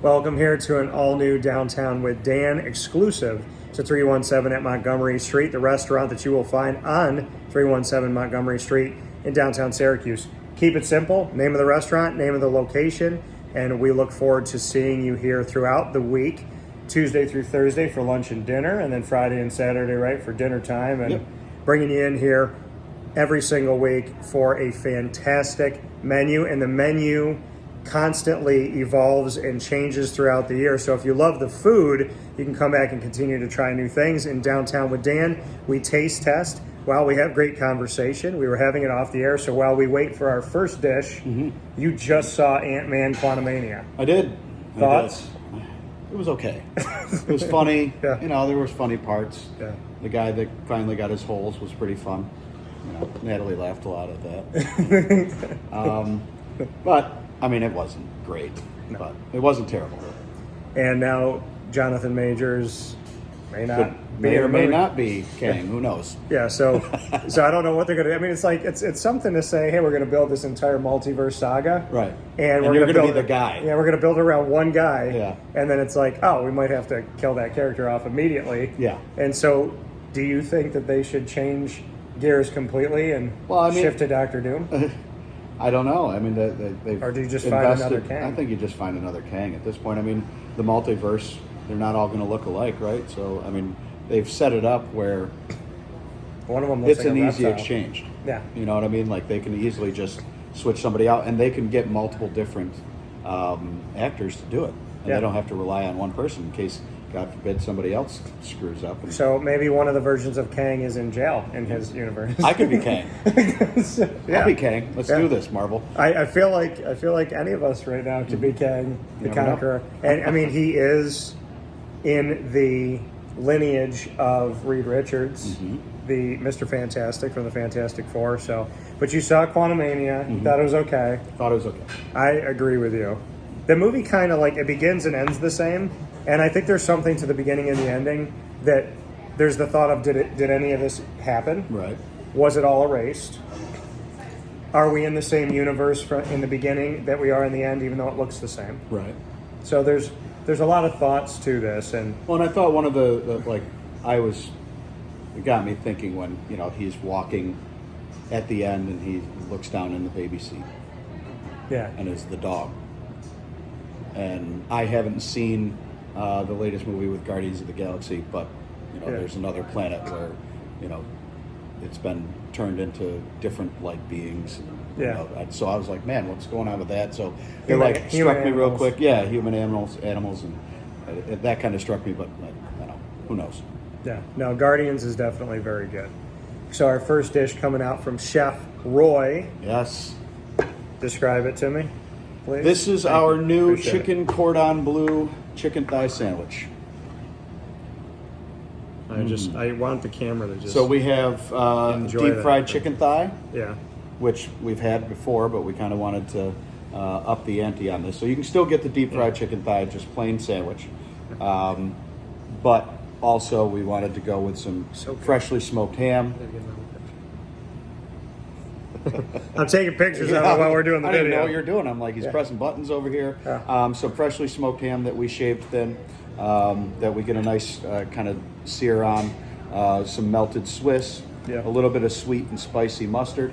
Welcome here to an all-new Downtown with Dan exclusive to 317 at Montgomery Street, the restaurant that you will find on 317 Montgomery Street in downtown Syracuse. Keep it simple, name of the restaurant, name of the location, and we look forward to seeing you here throughout the week, Tuesday through Thursday for lunch and dinner, and then Friday and Saturday, right, for dinner time, and bringing you in here every single week for a fantastic menu. And the menu constantly evolves and changes throughout the year. So if you love the food, you can come back and continue to try new things. In Downtown with Dan, we taste test while we have great conversation. We were having it off the air, so while we wait for our first dish, you just saw Ant-Man Quantumania. I did. Thoughts? It was okay. It was funny. You know, there was funny parts. Yeah. The guy that finally got his holes was pretty fun. You know, Natalie laughed a lot at that. But I mean, it wasn't great, but it wasn't terrible. And now Jonathan Majors may not may or may not be Kang. Who knows? Yeah, so I don't know what they're going to do. I mean, it's like it's something to say, hey, we're going to build this entire multiverse saga, right? And you're going to be the guy. Yeah, we're going to build around one guy. Yeah, and then it's like, oh, we might have to kill that character off immediately. Yeah. And so, do you think that they should change gears completely and shift to Doctor Doom? I don't know. I mean, they've or do you just find another Kang? I think you just find another Kang at this point. I mean, the multiverse, they're not all going to look alike, right? So, I mean, they've set it up where one of them looks it's like an a easy reptile. exchange. Yeah. You know what I mean? Like, they can easily just switch somebody out, and they can get multiple different actors to do it. And they don't have to rely on one person in case, God forbid, somebody else screws up. So maybe one of the versions of Kang is in jail in his universe. I could be Kang. I'll be Kang. Let's do this, Marvel. I feel like any of us right now could be Kang the Conqueror. And I mean, he is in the lineage of Reed Richards, the Mr. Fantastic from the Fantastic Four. So, but you saw Quantumania. You thought it was okay. Thought it was okay. I agree with you. The movie kind of like it begins and ends the same. And I think there's something to the beginning and the ending that there's the thought of, did any of this happen? Right. Was it all erased? Are we in the same universe in the beginning that we are in the end, even though it looks the same? Right. So there's a lot of thoughts to this. And I thought one of it got me thinking when, you know, he's walking at the end and he looks down in the baby seat. Yeah. And it's the dog. And I haven't seen the latest movie with Guardians of the Galaxy, but you know, there's another planet where, you know, it's been turned into different like beings. You know, so I was like, man, what's going on with that? So it struck me real quick. Yeah, human animals, and that kind of struck me. But you know, who knows? Yeah, no, Guardians is definitely very good. So our first dish coming out from Chef Roy. Yes. Describe it to me, please. This is our new Chicken Cordon Bleu chicken thigh sandwich. I want the camera to just. So we have deep fried chicken thigh. Yeah. Which we've had before, but we kind of wanted to up the ante on this. So you can still get the deep fried chicken thigh, just plain sandwich. But also we wanted to go with some freshly smoked ham. I'm taking pictures of it while we're doing the video. I didn't know what you're doing. I'm like, he's pressing buttons over here. Some freshly smoked ham that we shaved thin, that we get a nice kind of sear on. Some melted Swiss, a little bit of sweet and spicy mustard,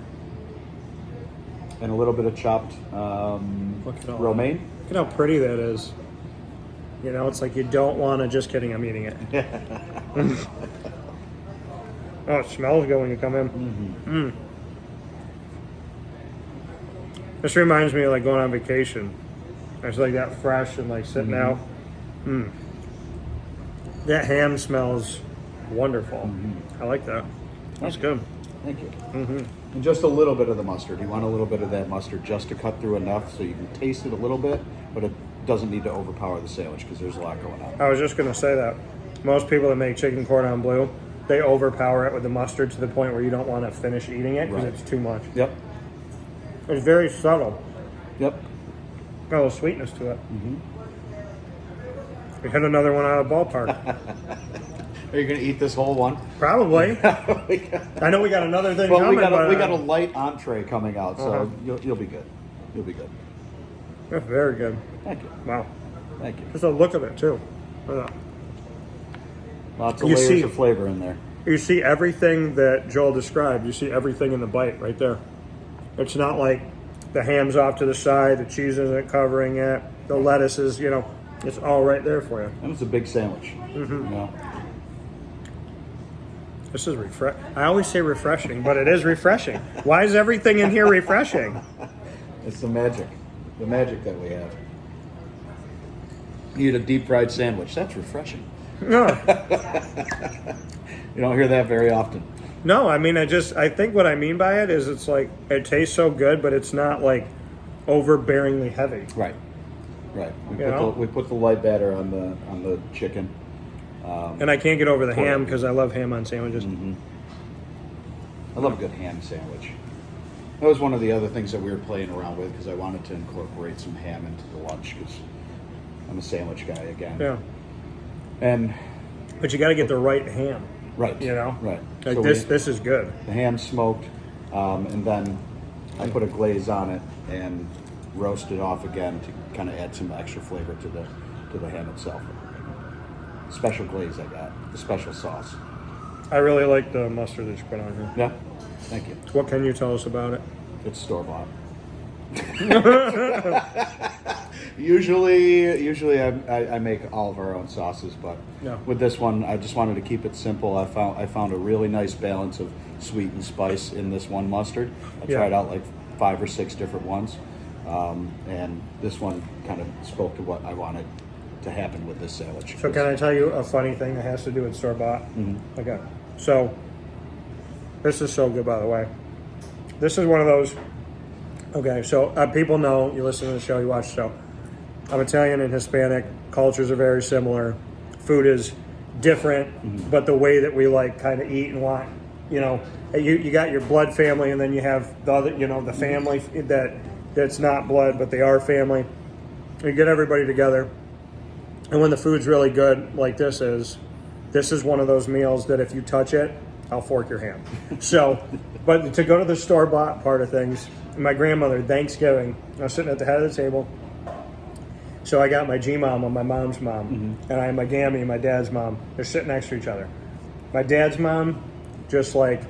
and a little bit of chopped romaine. Look at how pretty that is. You know, it's like you don't want to, just kidding, I'm eating it. Oh, it smells good when you come in. This reminds me of like going on vacation. It's like that fresh and like sitting out. That ham smells wonderful. I like that. That's good. Thank you. And just a little bit of the mustard. You want a little bit of that mustard just to cut through enough so you can taste it a little bit, but it doesn't need to overpower the sandwich because there's a lot going on. I was just going to say that. Most people that make chicken cordon bleu, they overpower it with the mustard to the point where you don't want to finish eating it because it's too much. Yep. It's very subtle. Yep. Got a little sweetness to it. We hit another one out of the ballpark. Are you going to eat this whole one? Probably. I know we got another thing coming. We got a light entree coming out, so you'll be good. You'll be good. That's very good. Thank you. Wow. Thank you. Just the look of it too. Look at that. Lots of You layers see- of flavor in there. You see everything that Joel described. You see everything in the bite right there. It's not like the ham's off to the side, the cheese isn't covering it, the lettuce is, it's all right there for you. And it's a big sandwich. Mm-hmm. You know? This is I always say refreshing, but it is refreshing. Why is everything in here refreshing? It's the magic that we have. You eat a deep fried sandwich. That's refreshing. No, You don't hear that very often. no. I mean, I think what I mean by it is it's like it tastes so good, but it's not like overbearingly heavy. Right. know? We put the light batter on the chicken. And I can't get over the ham because I love ham on sandwiches. Mm-hmm. I love a good ham sandwich. That was one of the other things that we were playing around with because I wanted to incorporate some ham into the lunch because I'm a sandwich guy again. Yeah, But you got to get the right ham. right. Like So this is good. the ham smoked, and then I put a glaze on it and roast it off again to kind of add some extra flavor to the ham itself. Special glaze I got, the special sauce. I really like the mustard that you put on here. Yeah, thank you. What can you tell us about it? It's store bought. Usually I make all of our own sauces, but Yeah. with this one I just wanted to keep it simple. I found a really nice balance of sweet and spice in this one mustard. I Yeah. tried out like 5 or 6 different ones, and this one kind of spoke to what I wanted to happen with this sandwich. So can I tell you a funny thing that has to do with store-bought? Mhm. Okay. So this is so good, by the way. This is one of those. Okay, so people know, you listen to the show, you watch the show. I'm Italian and Hispanic. Cultures are very similar. Food is different, but the way that we like kind of eat and want, you got your blood family, and then you have the other, the family that's not blood, but they are family. You get everybody together. And when the food's really good, like this is one of those meals that if you touch it, I'll fork your hand. So, but to go to the store-bought part of things, my grandmother, Thanksgiving, I was sitting at the head of the table. So I got my G-mom and my mom's mom, and I had my Gammy and my dad's mom. They're sitting next to each other. My dad's mom, just like,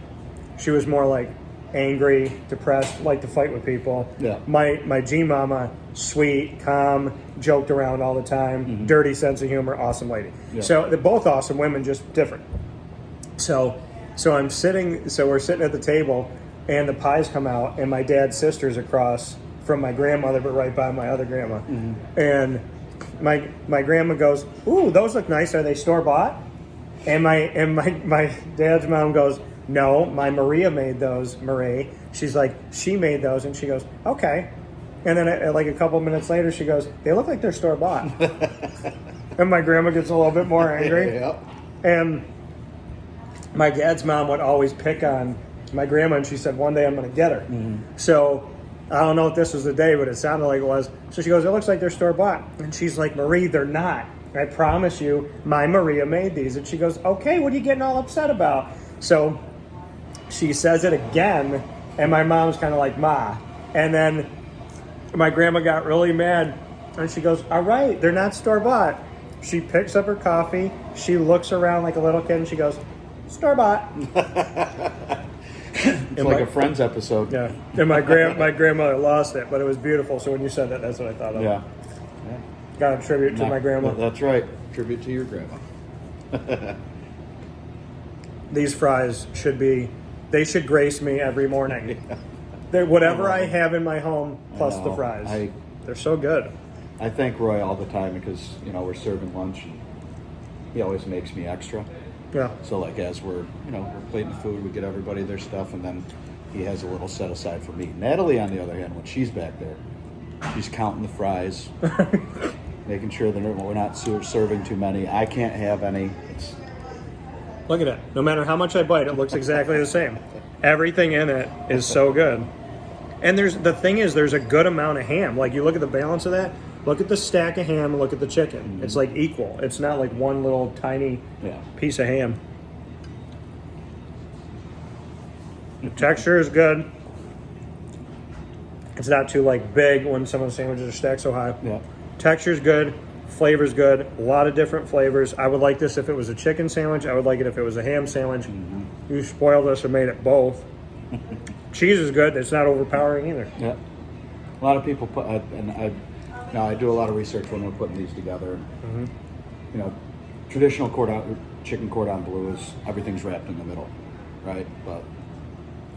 she was more like angry, depressed, liked to fight with people. Yeah. My G-mama, sweet, calm, joked around all the time, dirty sense of humor, awesome lady. Yeah. So they're both awesome women, just different. So we're sitting at the table, and the pies come out, and my dad's sister's across from my grandmother, but right by my other grandma. And my grandma goes, "Ooh, those look nice. Are they store bought?" And my dad's mom goes, "No, my Maria made those. Marie." She's like, "She made those," and she goes, "Okay." And then like a couple minutes later, she goes, "They look like they're store bought." And my grandma gets a little bit more angry. Yep. And my dad's mom would always pick on my grandma, and she said, "One day I'm going to get her." So I don't know if this was the day, but it sounded like it was. So she goes, "It looks like they're store-bought." And she's like, "Marie, they're not. I promise you, my Maria made these." And she goes, "Okay, what are you getting all upset about?" So she says it again, and my mom's kind of like, "Ma." And then my grandma got really mad, and she goes, "All right, they're not store-bought." She picks up her coffee, she looks around like a little kid, and she goes, "Store-bought." It's like a Friends episode. Yeah, and my grandmother lost it, but it was beautiful. So when you said that, that's what I thought of. Yeah. Got a tribute to my grandma. That's right. Tribute to your grandma. These fries they should grace me every morning. Whatever I have in my home, plus the fries. They're so good. I thank Roy all the time because, we're serving lunch and he always makes me extra. Yeah. So like as we're plating the food, we get everybody their stuff, and then he has a little set aside for me. Natalie, on the other hand, when she's back there, she's counting the fries, making sure that we're not serving too many. I can't have any. Look at it. No matter how much I bite, it looks exactly the same. Everything in it is so good. And there's a good amount of ham. Like you look at the balance of that. Look at the stack of ham and look at the chicken. It's like equal. It's not like one little tiny piece of ham. The texture is good. It's not too like big when some of the sandwiches are stacked so high. Yeah. Texture's good. Flavor's good. A lot of different flavors. I would like this if it was a chicken sandwich. I would like it if it was a ham sandwich. Mm-hmm. You spoiled us and made it both. Cheese is good. It's not overpowering either. Yeah. A lot of people put, and I do a lot of research when we're putting these together. Mm-hmm. You know, traditional chicken cordon bleu is everything's wrapped in the middle, right? But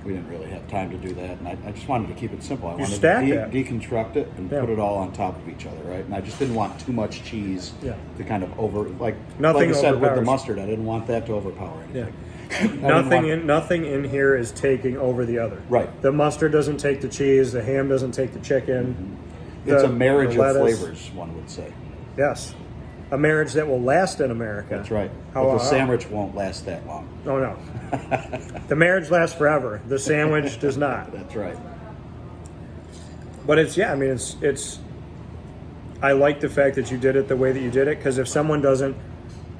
we didn't really have time to do that, and I just wanted to keep it simple. I wanted to deconstruct it and put it all on top of each other, right? And I just didn't want too much cheese to kind of like I said with the mustard, I didn't want that to overpower anything. Yeah. Nothing in here is taking over the other. Right. The mustard doesn't take the cheese. The ham doesn't take the chicken. Mm-hmm. It's a marriage of flavors, one would say. Yes. A marriage that will last in America. That's right. But the sandwich won't last that long. Oh, no. The marriage lasts forever. The sandwich does not. That's right. But it's I like the fact that you did it the way that you did it, because if someone doesn't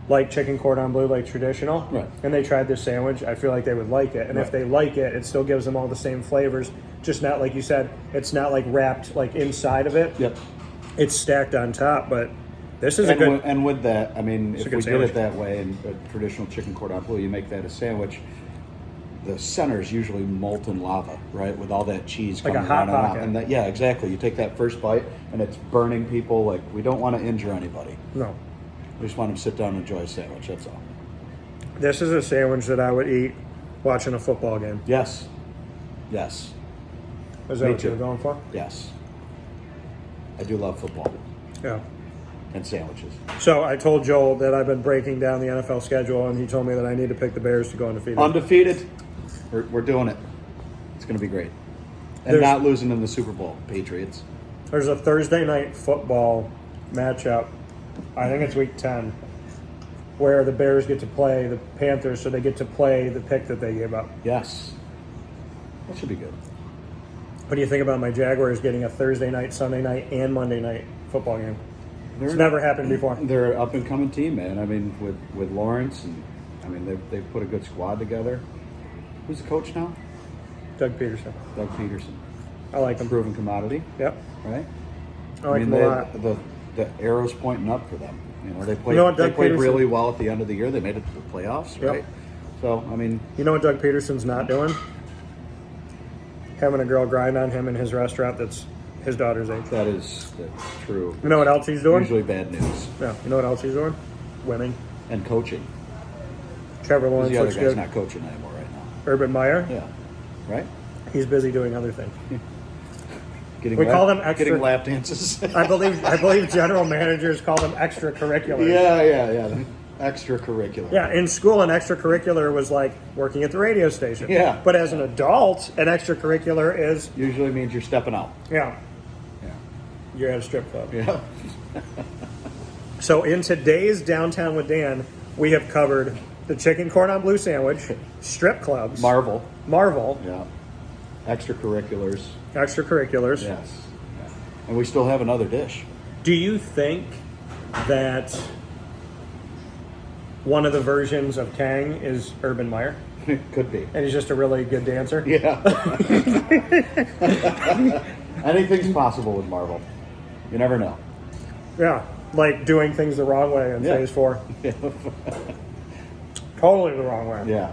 like chicken cordon bleu like traditional, right, and they tried this sandwich, I feel like they would like it. And if they like it, it still gives them all the same flavors, just not like you said, it's not like wrapped like inside of it. Yep. It's stacked on top, but this is and with that, I mean, if we did it that way in a traditional chicken cordon bleu, you make that a sandwich, the center is usually molten lava, right? With all that cheese coming like a hot out. And that, yeah, exactly. You take that first bite and it's burning people. Like, we don't want to injure anybody. No. We just want them to sit down and enjoy a sandwich, that's all. This is a sandwich that I would eat watching a football game. Yes. Yes. Is that what you're going for? Yes. I do love football. Yeah. And sandwiches. So I told Joel that I've been breaking down the NFL schedule, and he told me that I need to pick the Bears to go undefeated. Undefeated? We're doing it. It's going to be great. And not losing in the Super Bowl, Patriots. There's a Thursday night football matchup. I think it's week 10, where the Bears get to play the Panthers, so they get to play the pick that they gave up. Yes. That should be good. What do you think about my Jaguars getting a Thursday night, Sunday night, and Monday night football game? It's never happened before. They're an up-and-coming team, man. I mean, with Lawrence, and I mean, they've put a good squad together. Who's the coach now? Doug Peterson. Doug Peterson. I like him. Proven commodity. Yep. Right? I like him a lot. The arrow's pointing up for them. You know, they played really well at the end of the year. They made it to the playoffs, right? Yep. So, I mean... You know what Doug Peterson's not doing? Having a girl grind on him in his restaurant that's his daughter's age. That's true. You know what else he's doing? Usually bad news. Yeah. You know what else he's doing? Winning. And coaching. Trevor Lawrence looks good. The other guy's not coaching anymore right now. Urban Meyer? Yeah. Right? He's busy doing other things. Call them extra. Getting lap dances. I believe general managers call them extracurriculars. Yeah. Extracurricular. Yeah, in school, an extracurricular was like working at the radio station. Yeah. But as an adult, an extracurricular is... Usually means you're stepping out. Yeah. You're at a strip club. Yeah. So in today's Downtown with Dan, we have covered the Chicken Cordon Bleu Sandwich, strip clubs. Marvel. Yeah. Extracurriculars. Yes. Yeah. And we still have another dish. Do you think that one of the versions of Kang is Urban Meyer? Could be. And he's just a really good dancer? Yeah. Anything's possible with Marvel. You never know. Yeah. Like doing things the wrong way in Phase 4. Yeah. Totally the wrong way. Yeah.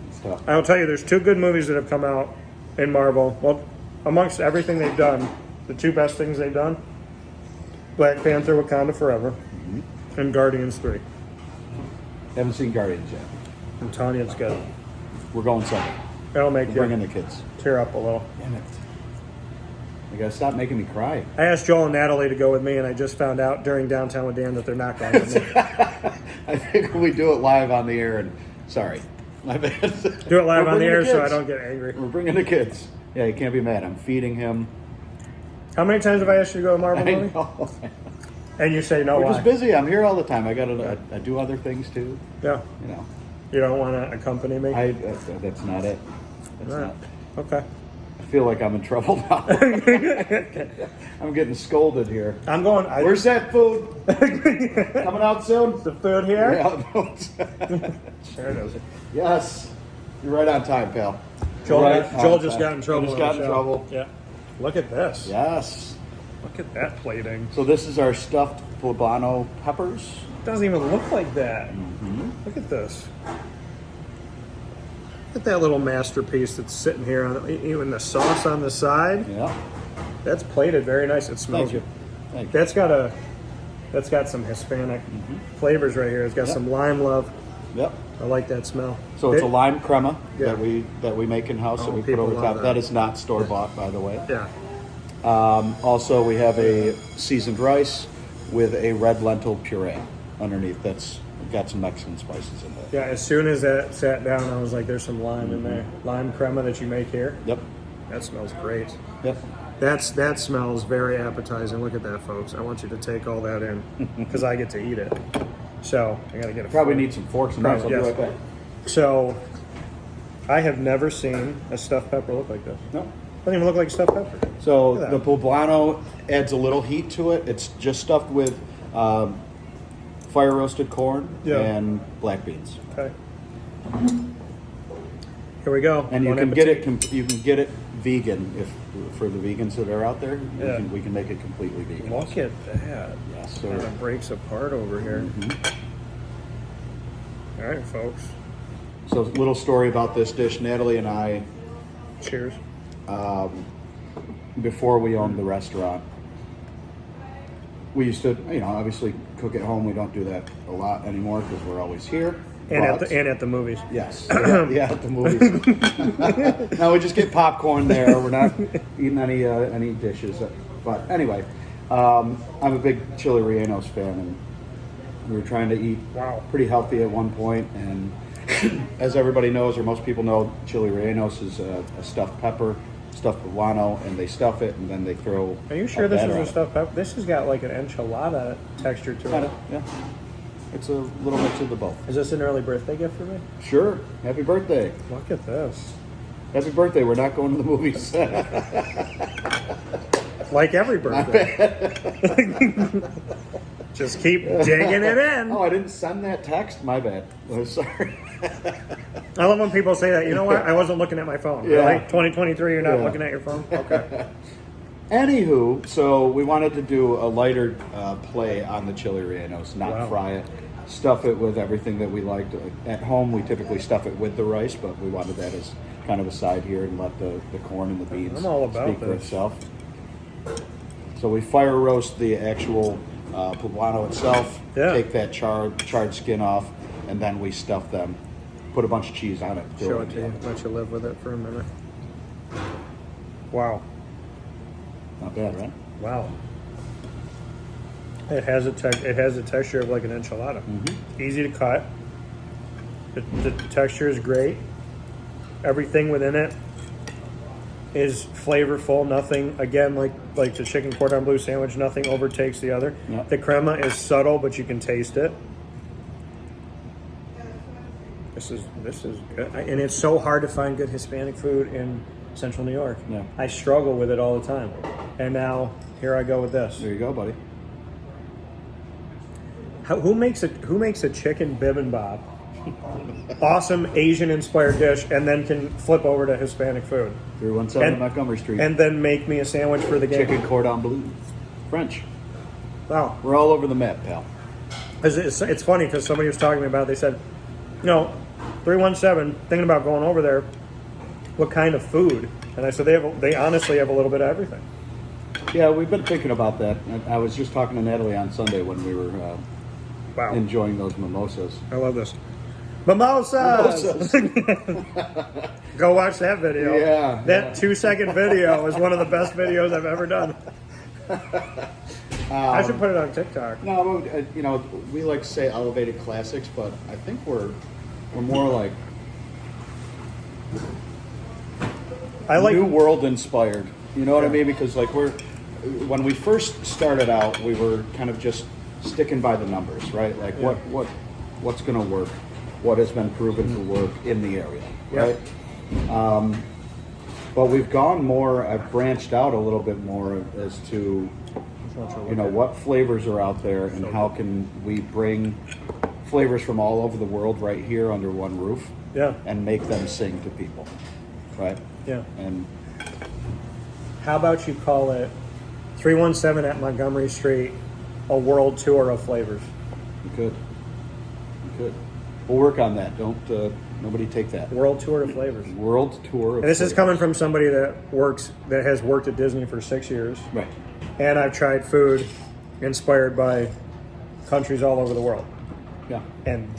It's tough. I'll tell you, there's two good movies that have come out in Marvel. Well, amongst everything they've done, the two best things they've done, Black Panther, Wakanda Forever, and Guardians 3. Haven't seen Guardians yet. I'm telling you, it's good. We're going Sunday. It'll make you bringing the kids. Tear up a little. Damn it. You gotta stop making me cry. I asked Joel and Natalie to go with me, and I just found out during Downtown with Dan that they're not going with me. I think we do it live on the air, and sorry. My bad. Do it live on the air so I don't get angry. We're bringing the kids. Yeah, you can't be mad. I'm feeding him. How many times have I asked you to go to a Marvel movie? Know. And you say no. We're just busy. I'm here all the time. I do other things too. Yeah. You know. You don't want to accompany me? That's not it. That's not. Okay. I feel like I'm in trouble now. I'm getting scolded here. I'm going. Where's that food? Coming out soon? The food here? Yeah. Sure it is. Yes. You're right on time, pal. Joel just got in trouble. Just got in trouble. Yeah. Look at this. Yes. Look at that plating. So this is our stuffed poblano peppers. Doesn't even look like that. Look at this. Look at that little masterpiece that's sitting here on even the sauce on the side. Yeah. That's plated very nice. It smells good. Thank you. That's got some Hispanic flavors right here. It's got some lime love. Yep. I like that smell. So it's a lime crema Yeah. that we make in house that we put people over love top. That is not store bought, by the way. Yeah. Also, we have a seasoned rice with a red lentil puree underneath. That's got some Mexican spices in there. Yeah, as soon as that sat down, I was like, there's some lime in there. Lime crema that you make here. Yep. That smells great. Yep. That smells very appetizing. Look at that, folks. I want you to take all that in because I get to eat it. So I got to get a Probably fork. need some forks and knives. I'll be Yes. right back. So I have never seen a stuffed pepper look like this. No. Doesn't even look like stuffed pepper. So Look at the that. poblano adds a little heat to it. It's just stuffed with fire roasted corn Yeah. and black beans. Okay. Here we go. And you Bon can appetit. get it. You can get it vegan for the vegans that are out there. Yeah. We can make it completely vegan. Look at that. Yes, Kind sir. of breaks apart over here. Mm-hmm. All right, folks. So, a little story about this dish. Natalie and I, Cheers. before we owned the restaurant, we used to, obviously cook at home. We don't do that a lot anymore because we're always here. And But- at the movies. Yes. Yeah, at the movies. No, we just get popcorn there. We're not eating any dishes. But anyway, I'm a big chili rellenos fan, and we were trying to eat Wow. pretty healthy at one point. And as everybody knows, or most people know, chili rellenos is a stuffed pepper, stuffed poblano, and they stuff it, and then they throw. Are you sure this batter is on a it. stuffed pepper? This has got like an enchilada texture to Kinda, it. yeah. It's a little mix of the both. Is this an early birthday gift for me? Sure. Happy birthday. Look at this. Happy birthday. We're not going to the movies. Like every birthday. Just keep digging it in. Oh, I didn't send that text. My bad. Oh, sorry. I love when people say that. You know what? I wasn't looking at my phone. Yeah. Really? 2023, you're not Yeah. looking at your phone? Okay. Anywho, so we wanted to do a lighter play on the chili rellenos, not Wow. fry it. Stuff it with everything that we liked. At home, we typically stuff it with the rice, but we wanted that as kind of a side here and let the corn and the beans I'm all about speak for this. itself. So we fire roast the actual poblano itself, Yeah. take that charred skin off, and then we stuff them. Put a bunch of cheese on it. throw Show in it to the you. oven. Let you live with it for a minute. Wow. Not bad, right? Wow. It has a texture of like an enchilada. Easy to cut. The texture is great. Everything within it is flavorful. Nothing, again, like the chicken cordon bleu sandwich, nothing overtakes the other. Yeah. The crema is subtle, but you can taste it. This is good. And it's so hard to find good Hispanic food in Central New York. Yeah. I struggle with it all the time. And now here I go with this. There you go, buddy. Who makes a chicken bibimbap? Awesome Asian-inspired dish, and then can flip over to Hispanic food, 317 Montgomery Street. and then make me a sandwich for the game. Chicken Cordon Bleu French. Wow, We're all over the map, pal. it's funny because somebody was talking to me about it. They said, 317, thinking about going over there. What kind of food? And I said they honestly have a little bit of everything. Yeah, we've been thinking about that. I was just talking to Natalie on Sunday when we were Wow, enjoying those mimosas. I love this. Mimosas. Go watch that video. Yeah, That 2-second video is one of the best videos I've ever done. I should put it on TikTok. No, we like to say elevated classics, but I think we're more like New World inspired. You know what I mean? Because when we first started out, we were kind of just sticking by the numbers, right? Like what's going to work, what has been proven to work in the area, right? But we've gone more. I've branched out a little bit more as to what flavors are out there and how can we bring flavors from all over the world right here under one roof, and make them sing to people, right? Yeah. And How about you call it 317 at Montgomery Street, a world tour of flavors. You could. We'll work on that. Don't nobody take that. World tour of flavors. World tour of And this flavors. is coming from somebody that has worked at Disney for 6 years. Right. And I've tried food inspired by countries all over the world. Yeah. And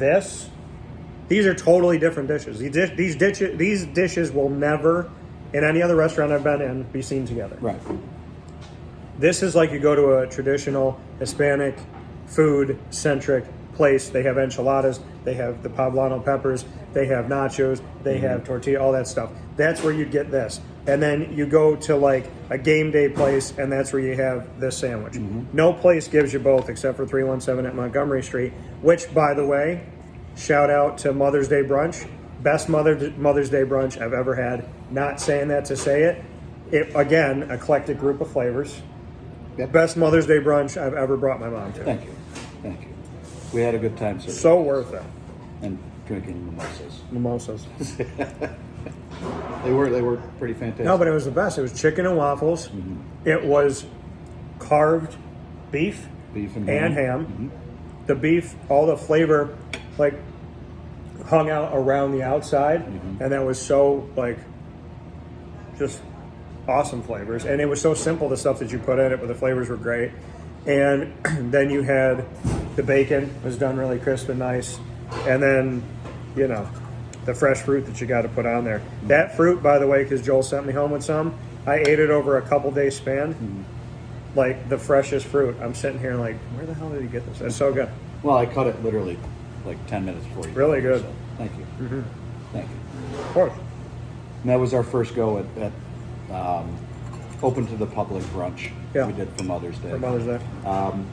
these are totally different dishes. These dishes will never, in any other restaurant I've been in, be seen together. Right. This is like you go to a traditional Hispanic food-centric place. They have enchiladas, they have the poblano peppers, they have nachos, they have tortilla, all that stuff. That's where you'd get this. And then you go to like a game day place, and that's where you have this sandwich. No place gives you both except for 317 at Montgomery Street, which, by the way, shout out to Mother's Day brunch. Best Mother's Day brunch I've ever had. Not saying that to say it. Again, eclectic group of flavors. Yep. Best Mother's Day brunch I've ever brought my mom to. Thank you. We had a good time, sir. So worth it. And drinking mimosas. Mimosas. They were pretty fantastic. No, but it was the best. It was chicken and waffles. It was carved beef and ham. The beef, all the flavor, like hung out around the outside, and that was so like just awesome flavors. And it was so simple, the stuff that you put in it, but the flavors were great. And then you had the bacon was done really crisp and nice, and then the fresh fruit that you got to put on there. That fruit, by the way, because Joel sent me home with some, I ate it over a couple days span. Like the freshest fruit. I'm sitting here like, where the hell did he get this? It's so good. Well, I cut it literally like 10 minutes before you. Really good. So, thank you. Thank you. Of course. And that was our first go at open to the public brunch. Yeah. We did for Mother's Day.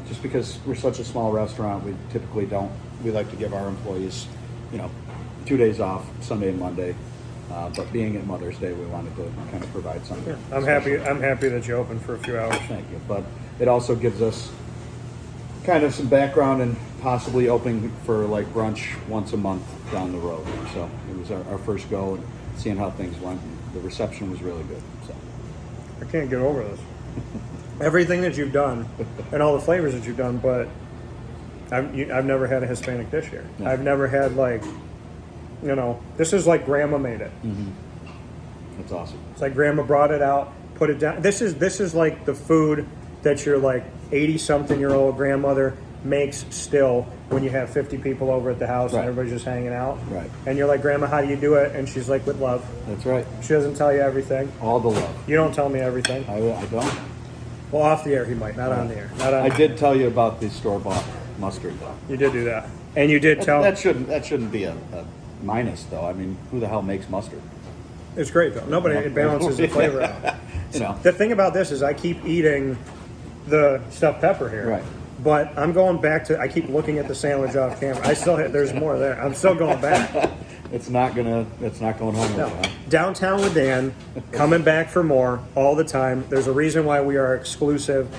Just because we're such a small restaurant, we typically don't. We like to give our employees, 2 days off, Sunday and Monday. But being at Mother's Day, we wanted to kind of provide something. Yeah. I'm happy that you opened for a few hours. Thank you. But it also gives us kind of some background and possibly opening for like brunch once a month down the road. So it was our first go and seeing how things went. The reception was really good. So I can't get over this. Everything that you've done and all the flavors that you've done, but I've never had a Hispanic dish here. No. I've never had this is like grandma made it. That's awesome. It's like grandma brought it out, put it down. This is like the food that your like 80-something-year-old grandmother makes still when you have 50 people over at the house and everybody's just hanging out. Right. And you're like, Grandma, how do you do it? And she's like, with love. That's right. She doesn't tell you everything. All the love. You don't tell me everything. I don't. Well, off the air he might, not on the air. I did tell you about the store-bought mustard, though. You did do that, and you did tell. That shouldn't be a minus, though. I mean, who the hell makes mustard? It's great though. Nobody it balances the flavor out. The thing about this is I keep eating the stuffed pepper here. Right. But I'm going back to. I keep looking at the sandwich off camera. I still there's more there. I'm still going back. It's not going home with you, huh? Downtown with Dan, coming back for more all the time. There's a reason why we are exclusive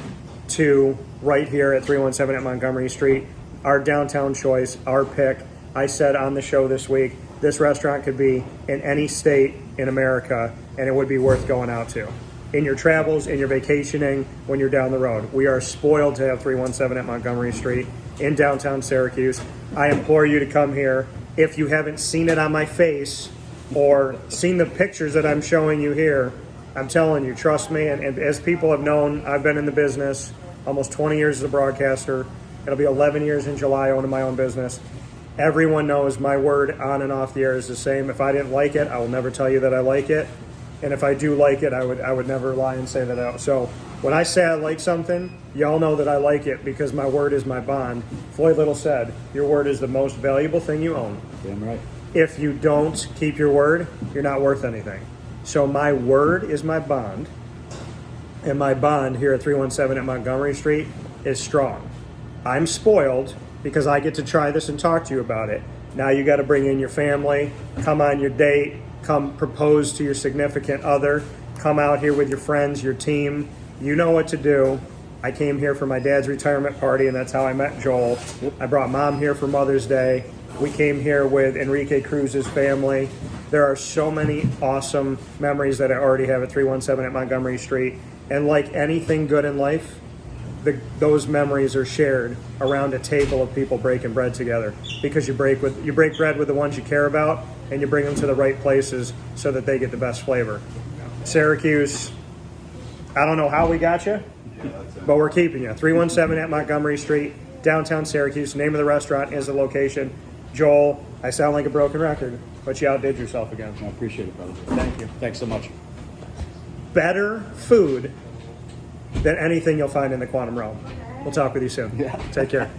to right here at 317 at Montgomery Street. Our downtown choice, our pick. I said on the show this week, this restaurant could be in any state in America, and it would be worth going out to. In your travels, in your vacationing, when you're down the road. We are spoiled to have 317 at Montgomery Street in downtown Syracuse. I implore you to come here. If you haven't seen it on my face or seen the pictures that I'm showing you here, I'm telling you, trust me. And as people have known, I've been in the business almost 20 years as a broadcaster. It'll be 11 years in July owning my own business. Everyone knows my word on and off the air is the same. If I didn't like it, I will never tell you that I like it. And if I do like it, I would never lie and say that out. So when I say I like something, y'all know that I like it because my word is my bond. Floyd Little said, your word is the most valuable thing you own. Damn right. If you don't keep your word, you're not worth anything. So my word is my bond. And my bond here at 317 at Montgomery Street is strong. I'm spoiled because I get to try this and talk to you about it. Now you got to bring in your family, come on your date, come propose to your significant other, come out here with your friends, your team. You know what to do. I came here for my dad's retirement party, and that's how I met Joel. I brought Mom here for Mother's Day. We came here with Enrique Cruz's family. There are so many awesome memories that I already have at 317 at Montgomery Street. And like anything good in life, those memories are shared around a table of people breaking bread together, because you break bread with the ones you care about, and you bring them to the right places so that they get the best flavor. Syracuse, I don't know how we got you, but we're keeping you. 317 at Montgomery Street, downtown Syracuse. Name of the restaurant is the location. Joel, I sound like a broken record, but you outdid yourself again. I appreciate it, brother. Thank you. Thanks so much. Better food than anything you'll find in the quantum realm. We'll talk with you soon. Yeah. Take care.